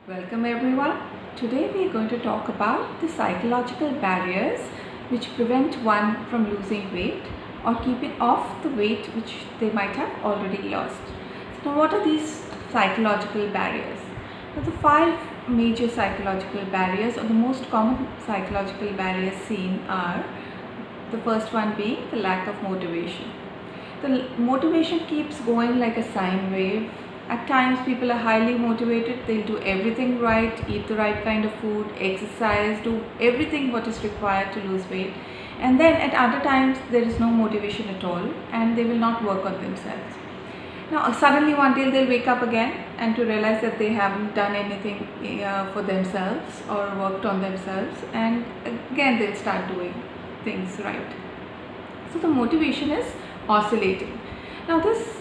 Welcome everyone. Today we are going to talk about the psychological barriers which prevent one from losing weight or keeping off the weight which they might have already lost. So what are these psychological barriers? Now, the five major psychological barriers, or the most common psychological barriers seen, are the first one being the lack of motivation. The motivation keeps going like a sine wave. At times people are highly motivated, they'll do everything right, eat the right kind of food, exercise, do everything what is required to lose weight, and then at other times there is no motivation at all and they will not work on themselves. Now suddenly one day they'll wake up again and to realize that they haven't done anything for themselves or worked on themselves, and again they'll start doing things right. So the motivation is oscillating. Now this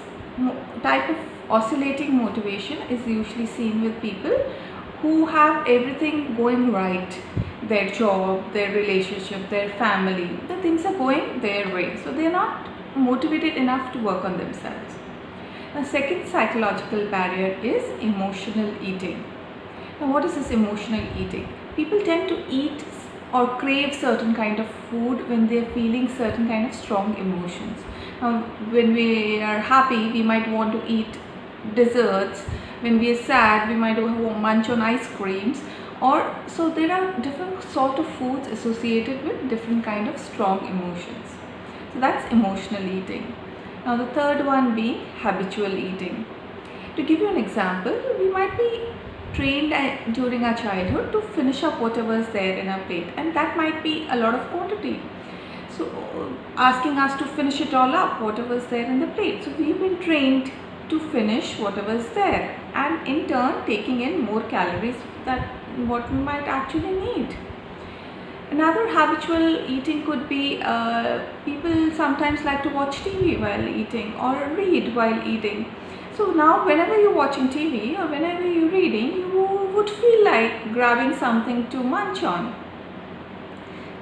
type of oscillating motivation is usually seen with people who have everything going right, their job, their relationship, their family, the things are going their way, so they are not motivated enough to work on themselves. The second psychological barrier is emotional eating. Now what is this emotional eating? People tend to eat or crave certain kind of food when they are feeling certain kind of strong emotions. Now when we are happy we might want to eat desserts, when we are sad we might munch on ice creams, or so there are different sort of foods associated with different kind of strong emotions. So that's emotional eating. Now the third one being habitual eating. To give you an example, we might be trained during our childhood to finish up whatever is there in our plate, and that might be a lot of quantity, so asking us to finish it all up, whatever is there in the plate. So we've been trained to finish whatever is there, and in turn taking in more calories than what we might actually need. Another habitual eating could be people sometimes like to watch TV while eating or read while eating. So now whenever you're watching TV or whenever you're reading, you would feel like grabbing something to munch on.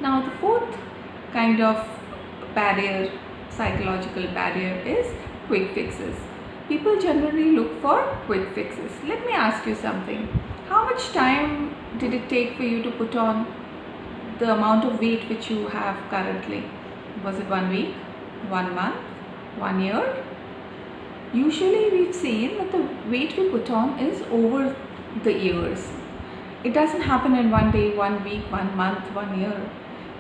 Now the fourth kind of barrier, psychological barrier, is quick fixes. People generally look for quick fixes. Let me ask you something. How much time did it take for you to put on the amount of weight which you have currently? Was it 1 week, 1 month, 1 year? Usually we've seen that the weight we put on is over the years. It doesn't happen in 1 day, 1 week, 1 month, 1 year.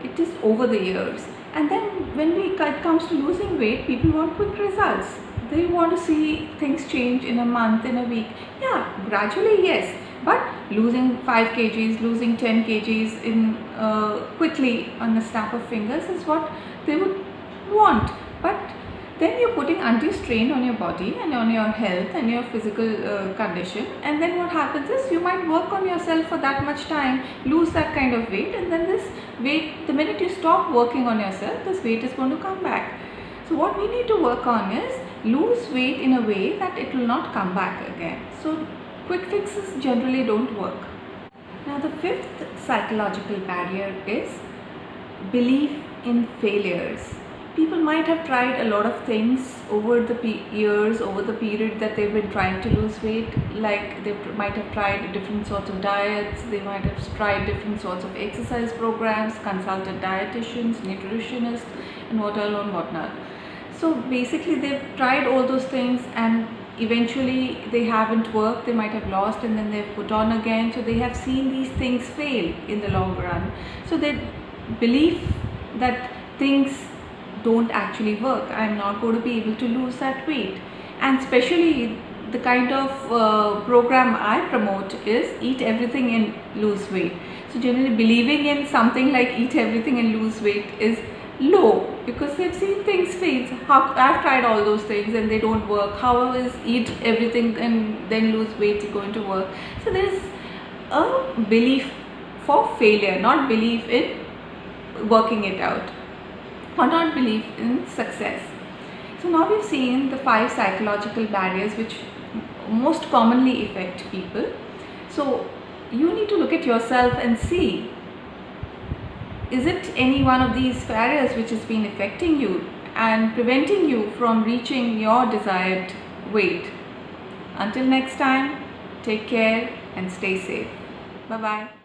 It is over the years. And then when it comes to losing weight, people want quick results. They want to see things change in a month, in a week. Yeah, gradually, yes. But losing 5 kgs, losing 10 kgs in quickly on the snap of fingers is what they would want. But then you're putting undue strain on your body and on your health and your physical condition, and then what happens is you might work on yourself for that much time, lose that kind of weight, and then this weight, the minute you stop working on yourself, this weight is going to come back. So what we need to work on is lose weight in a way that it will not come back again. So quick fixes generally don't work. Now the fifth psychological barrier is belief in failures. People might have tried a lot of things over the years, over the period that they've been trying to lose weight. Like they might have tried different sorts of diets, they might have tried different sorts of exercise programs, consulted dietitians, nutritionists, and what all and what not. So basically they've tried all those things and eventually they haven't worked. They might have lost and then they've put on again. So they have seen these things fail in the long run. So they believe that things don't actually work. I'm not going to be able to lose that weight. And especially the kind of program I promote is eat everything and lose weight. So generally believing in something like eat everything and lose weight is low, because they've seen things fail. I've tried all those things and they don't work. How is eat everything and then lose weight going to work? So there is a belief for failure, not belief in working it out, or not belief in success. So now we've seen the 5 psychological barriers which most commonly affect people. So you need to look at yourself and see, is it any one of these barriers which has been affecting you and preventing you from reaching your desired weight? Until next time, Take care and stay safe. Bye bye.